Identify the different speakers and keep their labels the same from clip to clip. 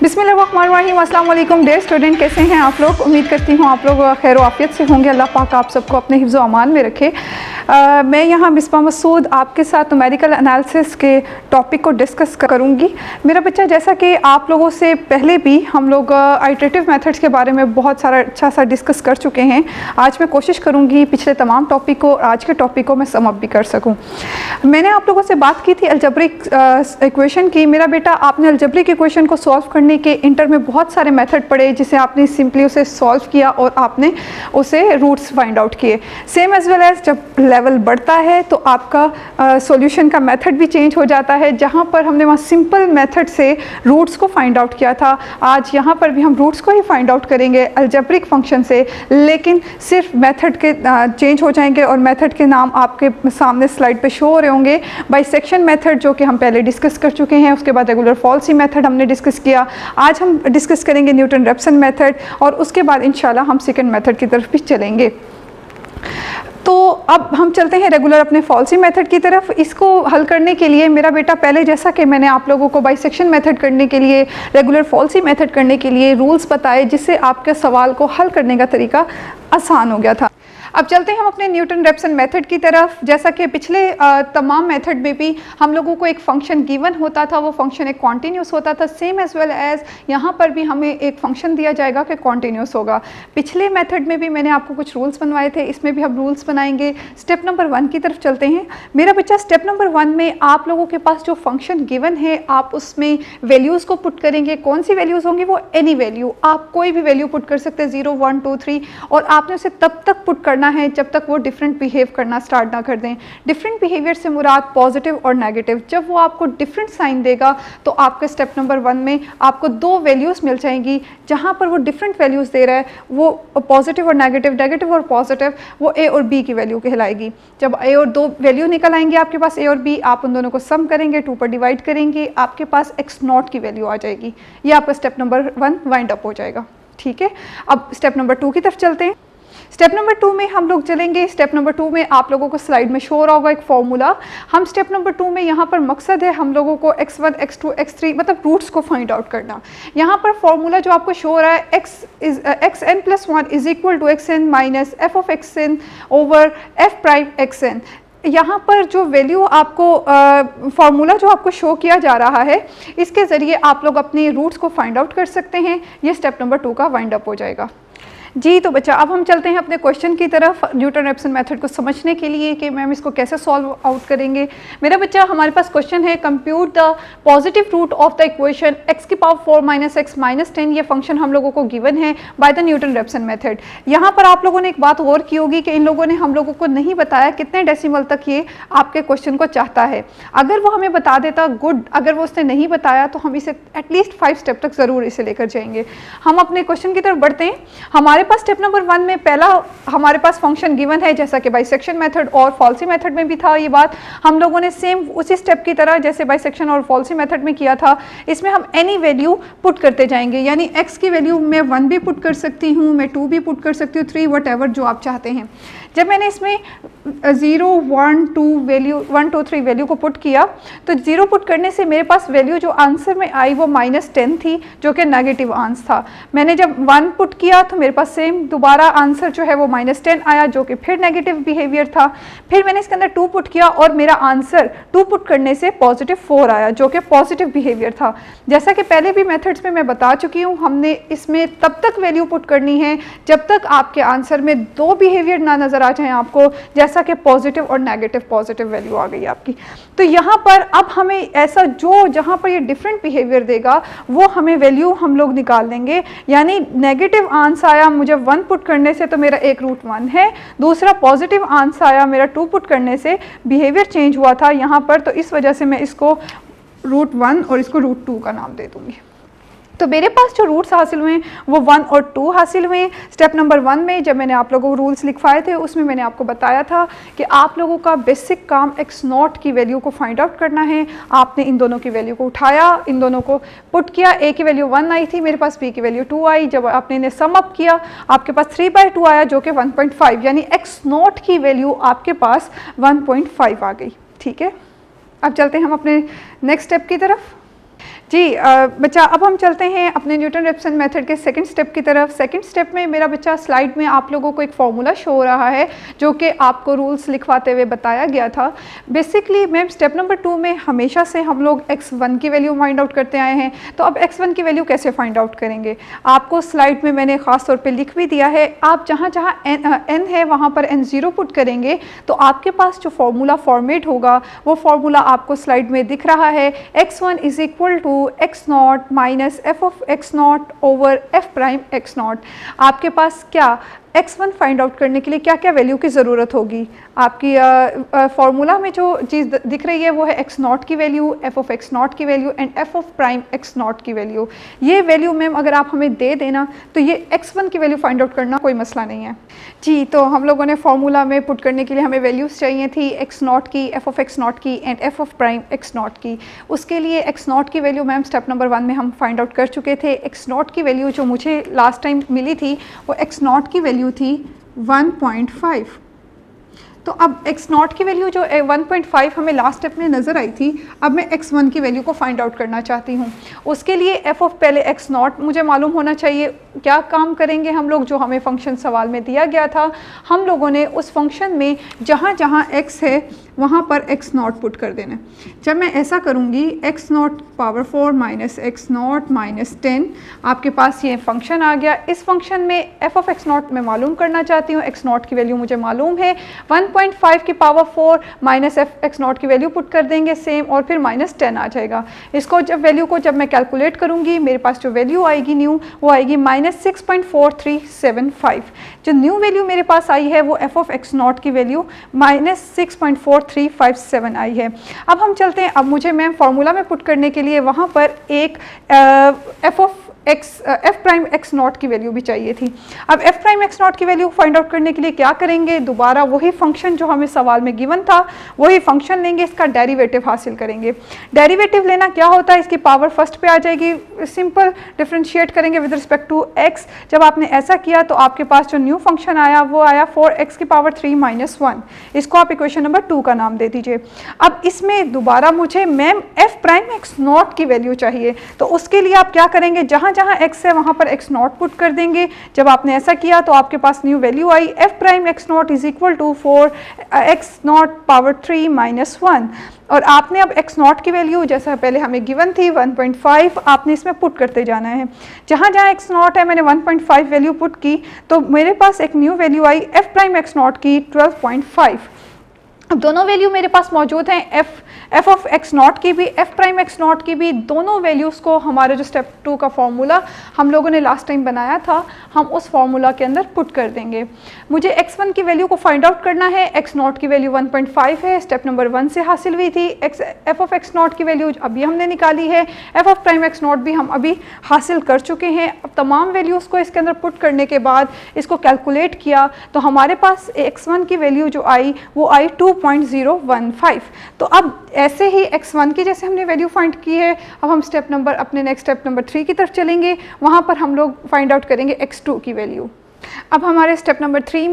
Speaker 1: बिस्मिल्लाहिर्रहमानिर्रहीम। अस्सलाम वालेकुम डियर स्टूडेंट, कैसे हैं आप लोग? उम्मीद करती हूँ आप लोग खैर आफियत से होंगे। अल्लाह पाक आप सबको अपने हिफ्ज़ व अमान में रखे। मैं यहाँ मिसबा मसूद आपके साथ न्यूमेरिकल एनालिसिस के टॉपिक को डिस्कस करूँगी। मेरा बच्चा, जैसा कि आप लोगों से पहले भी हम लोग आइटरेटिव मेथड्स के बारे में बहुत सारा अच्छा सा डिस्कस कर चुके हैं। आज मैं कोशिश करूँगी पिछले तमाम टॉपिक को, आज के टॉपिक को मैं सम अप भी कर सकूँ। मैंने आप लोगों से बात की थी अलजेब्रिक इक्वेशन की। मेरा बेटा, आपने अलजेब्रिक इक्वेशन को सॉल्व करने के इंटर में बहुत सारे मेथड पढ़े, जिसे आपने सिंपली उसे सॉल्व किया और आपने उसे रूट्स फाइंड आउट किए। सेम एज वेल एज जब लेवल बढ़ता है तो आपका सॉल्यूशन का मेथड भी चेंज हो जाता है। जहाँ पर हमने वहाँ सिंपल मेथड से रूट्स को फाइंड आउट किया था, आज यहाँ पर भी हम रूट्स को ही फाइंड आउट करेंगे अलजेब्रिक फंक्शन से, लेकिन सिर्फ मेथड के चेंज हो जाएंगे और मेथड के नाम आपके सामने स्लाइड पे शो हो रहे होंगे। बाइसेक्शन मेथड जो कि हम पहले डिस्कस कर चुके हैं, उसके बाद रेगुलर फॉल्सी मेथड हमने डिस्कस किया। आज हम डिस्कस करेंगे न्यूटन-रैप्सन मेथड और उसके बाद इंशाल्लाह हम सेकंड मेथड की तरफ भी चलेंगे। तो अब हम चलते हैं रेगुलर अपने फॉल्सी मेथड की तरफ। इसको हल करने के लिए मेरा बेटा, पहले जैसा कि मैंने आप लोगों को बाइसेक्शन मेथड करने के लिए, रेगुलर फॉल्सी मेथड करने के लिए रूल्स बताए, जिससे आपके सवाल को हल करने का तरीका आसान हो गया था। अब चलते हैं हम अपने न्यूटन-रैप्सन मेथड की तरफ। जैसा कि पिछले तमाम मेथड में भी हम लोगों को एक फंक्शन गिवन होता था, वो फंक्शन एक कॉन्टीन्यूस होता था। सेम एज वेल एज यहाँ पर भी हमें एक फंक्शन दिया जाएगा कि कॉन्टीन्यूस होगा। पिछले मेथड में भी मैंने आपको कुछ रूल्स बनवाए थे, इसमें भी हम रूल्स बनाएंगे। स्टेप नंबर 1 की तरफ चलते हैं। मेरा बच्चा, स्टेप नंबर 1 में आप लोगों के पास जो फंक्शन गिवन है, आप उसमें वैल्यूज़ को पुट करेंगे। कौन सी वैल्यूज़ होंगी? वो एनी वैल्यू, आप कोई भी वैल्यू पुट कर सकते हैं, 0, 1, 2, 3, और आपने उसे तब तक पुट करना है जब तक वो डिफरेंट बिहेव करना स्टार्ट ना कर दें। डिफरेंट बिहेवियर से मुराद पॉजिटिव और नेगेटिव। जब वो आपको डिफरेंट साइन देगा तो आपके स्टेप नंबर 1 में आपको 2 वैल्यूज़ मिल जाएंगी। जहाँ पर वो डिफरेंट वैल्यूज़ दे रहा है, वो पॉजिटिव और नेगेटिव, नेगेटिव और पॉजिटिव, वो ए और बी की वैल्यू कहलाएगी। जब ए और 2 वैल्यू निकल आएंगे आपके पास, ए और बी, आप उन दोनों को सम करेंगे, 2 पर डिवाइड करेंगे, आपके पास x0 की वैल्यू आ जाएगी। ये आपका स्टेप नंबर 1 वाइंड अप हो जाएगा। ठीक है, अब स्टेप नंबर 2 की तरफ चलते हैं। स्टेप नंबर 2 में हम लोग चलेंगे। स्टेप नंबर 2 में आप लोगों को स्लाइड में शो हो रहा होगा एक फॉर्मूला। हम स्टेप नंबर 2 में यहाँ पर मकसद है हम लोगों को x1, x2, x3 मतलब रूट्स को फाइंड आउट करना। यहाँ पर फॉर्मूला जो आपको शो हो रहा है, xn+1 is equal to xn minus f of xn over f prime xn। यहाँ पर जो वैल्यू आपको फार्मूला जो आपको शो किया जा रहा है, इसके ज़रिए आप लोग अपनी रूट्स को फाइंड आउट कर सकते हैं। ये स्टेप नंबर 2 का वाइंड अप हो जाएगा। जी तो बच्चा, अब हम चलते हैं अपने क्वेश्चन की तरफ न्यूटन-रैप्सन मेथड को समझने के लिए कि मैम इसको कैसे सॉल्व आउट करेंगे। मेरा बच्चा, हमारे पास क्वेश्चन है, compute the positive root of the equation x⁴ - x - 10। ये फंक्शन हम लोगों को गिवन है बाय द न्यूटन-रैप्सन मेथड। यहाँ पर आप लोगों ने एक बात और की होगी कि इन लोगों ने हम लोगों को नहीं बताया कितने डेसिमल तक ये आपके क्वेश्चन को चाहता है। अगर वो हमें बता देता गुड, अगर वो उसने नहीं बताया तो हम इसे एटलीस्ट 5 स्टेप तक ज़रूर इसे लेकर जाएंगे। हम अपने क्वेश्चन की तरफ बढ़ते हैं। हमारे पास स्टेप नंबर 1 में पहला हमारे पास फंक्शन गिवन है, जैसा कि बाइसेक्शन मेथड और फॉल्सी मेथड में भी था। ये बात हम लोगों ने सेम उसी स्टेप की तरह जैसे बाइसेक्शन और फॉल्सी मेथड में किया था। इसमें हम एनी वैल्यू पुट करते जाएंगे, यानी x की वैल्यू मैं 1 भी पुट कर सकती हूँ, मैं 2 भी पुट कर सकती हूँ, 3 वट जो आप चाहते हैं। जब मैंने इसमें 0, 1, 2 वैल्यू 1, 2, 3 वैल्यू को पुट किया तो 0 पुट करने से मेरे पास वैल्यू जो आंसर में आई वो -10 थी, जो कि नेगेटिव आंसर था। मैंने जब 1 पुट किया तो मेरे पास सेम दोबारा आंसर जो है वो -10 आया, जो कि फिर नेगेटिव बिहेवियर था। फिर मैंने इसके अंदर 2 पुट किया और मेरा आंसर 2 पुट करने से +4 आया, जो कि पॉजिटिव बिहेवियर था। जैसा कि पहले भी मेथड्स में मैं बता चुकी हूँ, हमने इसमें तब तक वैल्यू पुट करनी है जब तक आपके आंसर में 2 बिहेवियर ना नज़र आ जाए आपको, जैसा कि पॉजिटिव और नेगेटिव। पॉजिटिव वैल्यू आ गई आपकी। तो यहाँ पर अब हमें ऐसा जो जहाँ पर ये डिफरेंट बिहेवियर देगा वो हमें वैल्यू हम लोग निकाल लेंगे। यानी नेगेटिव आंसर आया मुझे 1 पुट करने से, तो मेरा एक रूट 1 है। दूसरा पॉजिटिव आंसर आया मेरा 2 पुट करने से, बिहेवियर चेंज हुआ था यहाँ पर, तो इस वजह से मैं इसको रूट 1 और इसको रूट 2 का नाम दे दूँगी। तो मेरे पास जो रूट्स हासिल हुए वो 1 और 2 हासिल हुए। स्टेप नंबर 1 में जब मैंने आप लोगों को रूल्स लिखवाए थे, उसमें मैंने आपको बताया था कि आप लोगों का बेसिक काम x0 की वैल्यू को फाइंड आउट करना है। आपने इन दोनों की वैल्यू को उठाया, इन दोनों को पुट किया। a की वैल्यू 1 आई थी, मेरे पास b की वैल्यू 2 आई। जब आपने इन्हें सम अप किया आपके पास 3/2 आया, जो कि 1.5, यानी x0 की वैल्यू आपके पास 1.5 आ गई। ठीक है, अब चलते हैं हम अपने नेक्स्ट स्टेप की तरफ। जी बच्चा, अब हम चलते हैं अपने न्यूटन रेप्सन मेथड के सेकंड स्टेप की तरफ। सेकंड स्टेप में मेरा बच्चा स्लाइड में आप लोगों को एक फॉर्मूला शो हो रहा है जो कि आपको रूल्स लिखवाते हुए बताया गया था। बेसिकली मैम स्टेप नंबर 2 में हमेशा से हम लोग x1 की वैल्यू फाइंड आउट करते आए हैं, तो अब x1 की वैल्यू कैसे फाइंड आउट करेंगे? आपको स्लाइड में मैंने ख़ास तौर पर लिख भी दिया है। आप जहाँ जहाँ n है वहाँ पर n0 पुट करेंगे तो आपके पास जो फार्मूला फॉर्मेट होगा वो फार्मूला आपको स्लाइड में दिख रहा है। x1 is equal to x0 minus f of x0 over f prime x0। आपके पास क्या x1 फाइंड आउट करने के लिए क्या क्या वैल्यू की ज़रूरत होगी? आपकी फार्मूला में जो चीज़ दिख रही है वो है x0 की वैल्यू, f ऑफ x0 की value and f of prime x0 की वैल्यू। ये वैल्यू मैम अगर आप हमें दे देना तो ये x1 की वैल्यू फाइंड आउट करना कोई मसला नहीं है जी। तो हम लोगों ने फार्मूला में पुट करने के लिए हमें वैल्यूज़ चाहिए थी x0 की, f ऑफ x0 की and f of prime x0 की। उसके लिए x0 की वैल्यू मैम स्टेप नंबर 1 में हम फाइंड आउट कर चुके थे। x0 की वैल्यू जो मुझे लास्ट टाइम मिली थी वो x0 की वैल्यू थी 1.5। तो अब x0 की वैल्यू जो 1.5 हमें लास्ट स्टेप में नज़र आई थी, अब मैं x1 की वैल्यू को फाइंड आउट करना चाहती हूँ। उसके लिए f ऑफ पहले x0 मुझे मालूम होना चाहिए। क्या काम करेंगे हम लोग, जो हमें फंक्शन सवाल में दिया गया था, हम लोगों ने उस फंक्शन में जहाँ जहाँ x है वहाँ पर x0 पुट कर देना। जब मैं ऐसा करूँगी x0 power 4 minus x0 minus 10, आपके पास ये फंक्शन आ गया। इस फंक्शन में f ऑफ x0 मैं मालूम करना चाहती हूँ। x0 की वैल्यू मुझे मालूम है, 1.5 की पावर 4 माइनस x0 की वैल्यू पुट कर देंगे सेम, और फिर माइनस 10 आ जाएगा। इसको जब मैं कैलकुलेट करूँगी मेरे पास जो वैल्यू आएगी न्यू वो आएगी माइनस 6.4375। जो न्यू वैल्यू मेरे पास आई है वो f ऑफ x0 की वैल्यू माइनस 6.4357 आई है। अब हम चलते हैं, अब मुझे मैम फार्मूला में पुट करने के लिए वहाँ पर एक f प्राइम x0 की वैल्यू भी चाहिए थी। अब f प्राइम x0 की वैल्यू फाइंड आउट करने के लिए क्या करेंगे, दोबारा वही फंक्शन जो हमें सवाल में गिवन था वही फंक्शन लेंगे, इसका डेरिवेटिव हासिल करेंगे। डेरिवेटिव लेना क्या होता है, इसकी पावर फर्स्ट पे आ जाएगी, सिंपल डिफ्रेंशिएट करेंगे विद रिस्पेक्ट टू x। जब आपने ऐसा किया तो आपके पास जो न्यू फंक्शन आया वो आया 4x की पावर 3 माइनस 1। इसको आप इक्वेशन नंबर 2 का नाम दे दीजिए। अब इसमें दोबारा मुझे मैम f प्राइम x0 की वैल्यू चाहिए, तो उसके लिए आप क्या करेंगे, जहाँ जहाँ x है वहाँ पर x0 पुट कर देंगे। जब आपने ऐसा किया तो आपके पास न्यू वैल्यू आई f prime x0 is equal to 4x0 power 3 minus 1। और आपने अब x0 की वैल्यू जैसा पहले हमें गिवन थी 1.5, आपने इसमें पुट करते जाना है। जहाँ जहाँ x0 है मैंने 1.5 वैल्यू पुट की तो मेरे पास एक न्यू वैल्यू आई f प्राइम x0 की 12.5। अब दोनों वैल्यू मेरे पास मौजूद हैं, f ऑफ x0 की भी, f प्राइम x0 की भी। दोनों वैल्यूज़ को हमारे जो स्टेप 2 का फॉर्मूला हम लोगों ने लास्ट टाइम बनाया था हम उस फार्मूला के अंदर पुट कर देंगे। मुझे x1 की वैल्यू को फाइंड आउट करना है। x0 की वैल्यू 1.5 है, स्टेप नंबर 1 से हासिल हुई थी। f ऑफ x0 की वैल्यू अभी हमने निकाली है, f ऑफ प्राइम x0 भी हम अभी हासिल कर चुके हैं। अब तमाम वैल्यूज़ को इसके अंदर पुट करने के बाद इसको कैलकुलेट किया तो हमारे पास x1 की वैल्यू जो आई वो आई 2.015। तो अब ऐसे ही x1 की जैसे हमने वैल्यू फाइंड की है, अब हम अपने नेक्स्ट स्टेप नंबर 3 की तरफ चलेंगे। वहाँ पर हम लोग फाइंड आउट करेंगे x2 की वैल्यू। अब हमारे स्टेप नंबर 3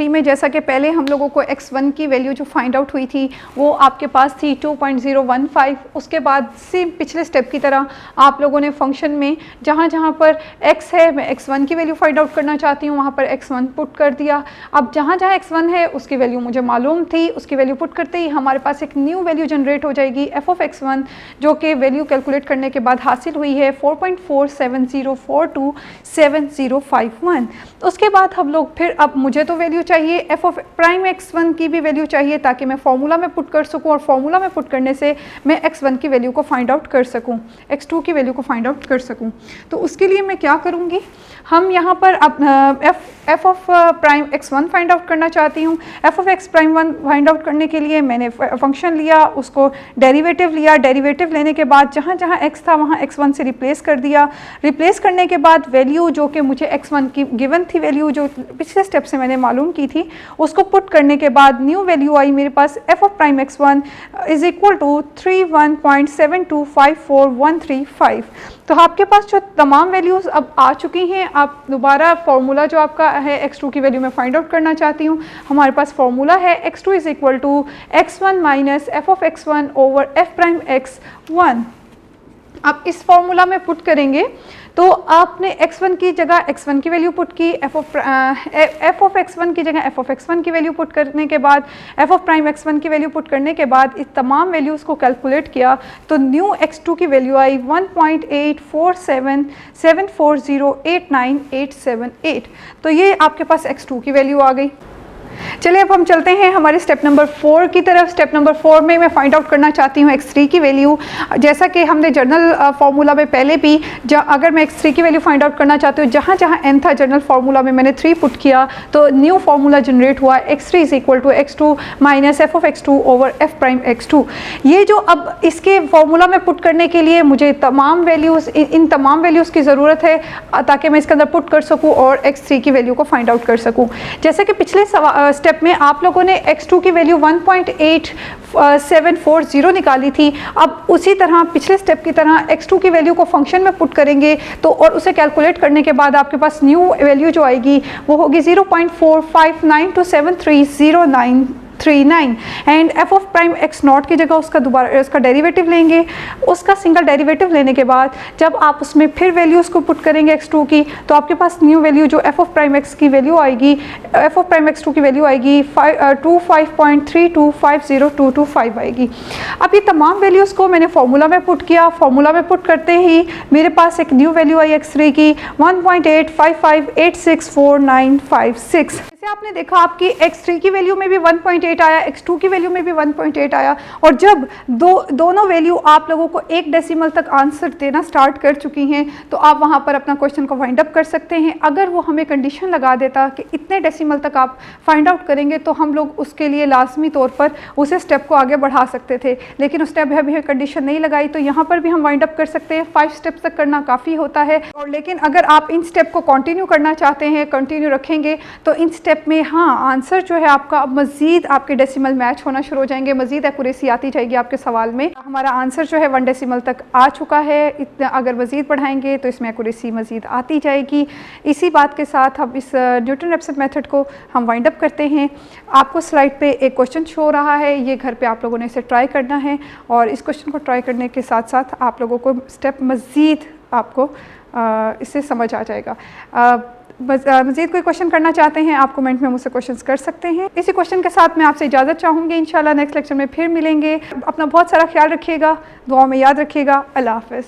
Speaker 1: में जैसा कि पहले हम लोगों को x1 की वैल्यू जो फाइंड आउट हुई थी वो आपके पास थी 2.015। उसके बाद सेम पिछले स्टेप की तरह आप लोगों ने फंक्शन में जहाँ जहाँ पर x है मैं x1 की वैल्यू फाइंड आउट करना चाहती हूँ वहाँ पर x1 पुट कर दिया। अब जहाँ जहाँ x1 है उसकी वैल्यू मुझे मालूम थी, उसकी वैल्यू पुट करते ही हमारे पास एक न्यू वैल्यू जनरेट हो जाएगी f ऑफ x1 जो कि वैल्यू कैलकुलेट करने के बाद हासिल हुई है 4.47042751। उसके बाद हम लोग फिर, अब मुझे तो वैल्यू चाहिए f ऑफ प्राइम x1 की भी वैल्यू चाहिए ताकि मैं फार्मूला में पुट कर सकूं, और फार्मूला में पुट करने से मैं x1 की वैल्यू को फाइंड आउट कर सकूं, x2 की वैल्यू को फाइंड आउट कर सकूं। तो उसके लिए मैं क्या करूंगी, हम यहाँ पर अब f of prime x1 find out करना चाहती हूँ। f of x prime 1 find out करने के लिए मैंने फंक्शन लिया, उसको डेरिवेटिव लिया। डेरिवेटिव लेने के बाद जहाँ जहाँ x था वहाँ x1 से रिप्लेस कर दिया। रिप्लेस करने के बाद वैल्यू जो कि मुझे x1 की गिवन थी, वैल्यू जो पिछले स्टेप से मैंने मालूम की थी, उसको पुट करने के बाद न्यू वैल्यू आई मेरे पास f of prime x1 is equal to 31.7254135। तो आपके पास जो तमाम वैल्यूज़ अब आ चुकी हैं, आप दोबारा फार्मूला जो आपका है x2 की वैल्यू मैं फाइंड आउट करना चाहती हूँ। हमारे पास फार्मूला है x2 is equal to x1 minus f of x1 over f prime x1। आप इस फॉर्मूला में पुट करेंगे तो आपने x1 की जगह x1 की वैल्यू पुट की, f ऑफ x1 की जगह f ऑफ x1 की वैल्यू पुट करने के बाद f ऑफ प्राइम x1 की वैल्यू पुट करने के बाद इस तमाम वैल्यूज़ को कैलकुलेट किया तो न्यू x2 की वैल्यू आई 1.847740898878। तो ये आपके पास x2 की वैल्यू आ गई। चलिए अब हम चलते हैं हमारे स्टेप नंबर 4 की तरफ। स्टेप नंबर 4 में मैं फाइंड आउट करना चाहती हूँ x3 की वैल्यू। जैसा कि हमने जनरल फार्मूला में पहले भी अगर मैं x3 की वैल्यू फाइंड आउट करना चाहती हूँ, जहाँ जहाँ n था जनरल फार्मूला में मैंने 3 पुट किया तो न्यू फार्मूला जनरेट हुआ x3 is equal to x2 minus f of x2 over f prime x2। ये जो अब इसके फार्मूला में पुट करने के लिए मुझे तमाम वैल्यूज़ इन तमाम वैल्यूज़ की ज़रूरत है ताकि मैं इसके अंदर पुट कर सकूँ और x3 की वैल्यू को फाइंड आउट कर सकूँ। जैसे कि पिछले स्टेप में आप लोगों ने x2 की वैल्यू 1.8740 निकाली थी। अब उसी तरह पिछले स्टेप की तरह x2 की वैल्यू को फंक्शन में पुट करेंगे तो और उसे कैलकुलेट करने के बाद आपके पास न्यू वैल्यू जो आएगी वो होगी 0.4592730939 and f of prime x not की जगह उसका डेरिवेटिव लेंगे। उसका सिंगल डेरिवेटिव लेने के बाद जब आप उसमें फिर वैल्यूज़ को पुट करेंगे x2 की तो आपके पास न्यू वैल्यू जो f ऑफ प्राइम x की वैल्यू आएगी, f ऑफ प्राइम x2 की वैल्यू आएगी 25.32502225 आएगी। अब ये तमाम वैल्यूज़ को मैंने फार्मूला में पुट किया। फार्मूला में पुट करते ही मेरे पास एक न्यू वैल्यू आई x3 की 1.85586496। जैसे आपने देखा आपकी x3 की वैल्यू में भी 1.8 आया, x2 की वैल्यू में भी 1.8 आया और जब दोनों वैल्यू आप लोगों को एक डेसिमल तक आंसर देना स्टार्ट कर चुकी हैं तो आप वहाँ पर अपना क्वेश्चन को फाइंड अप कर सकते हैं। अगर वो हमें कंडीशन लगा देता कि इतने डेसिमल तक आप फाइंड आउट करेंगे तो हम लोग उसके लिए लाजमी तौर पर उसे स्टेप को आगे बढ़ा सकते थे, लेकिन उस स्टेप अभी कंडीशन नहीं लगाई तो यहाँ पर भी हम वाइंड अप कर सकते हैं। 5 स्टेप्स तक करना काफ़ी होता है और लेकिन अगर आप इन स्टेप को कंटिन्यू करना चाहते हैं, कंटिन्यू रखेंगे तो इन स्टेप में हाँ आंसर जो है आपका अब मज़ीद आपके डेसिमल मैच होना शुरू हो जाएंगे, मज़ीद एक्यूरेसी आती जाएगी आपके सवाल में। हमारा आंसर जो है 1 डेसिमल तक आ चुका है, इतना अगर मज़ीद बढ़ाएंगे तो इसमें एक्यूरेसी मज़ीद आती जाएगी। इसी बात के साथ अब इस न्यूटन-रैप्सन मेथड को हम वाइंड अप करते हैं। आपको स्लाइड पे एक क्वेश्चन शो हो रहा है, ये घर पे आप लोगों ने इसे ट्राई करना है और इस क्वेश्चन को ट्राई करने के साथ साथ आप लोगों को स्टेप मज़ीद आपको इससे समझ आ जाएगा। मज़ीद कोई क्वेश्चन करना चाहते हैं आप कमेंट में मुझसे क्वेश्चंस कर सकते हैं। इसी क्वेश्चन के साथ मैं आपसे इजाज़त चाहूँगी। इंशाल्लाह नेक्स्ट लेक्चर में फिर मिलेंगे। अपना बहुत सारा ख्याल रखिएगा, दुआ में याद रखिएगा। अल्लाह हाफ़िज़।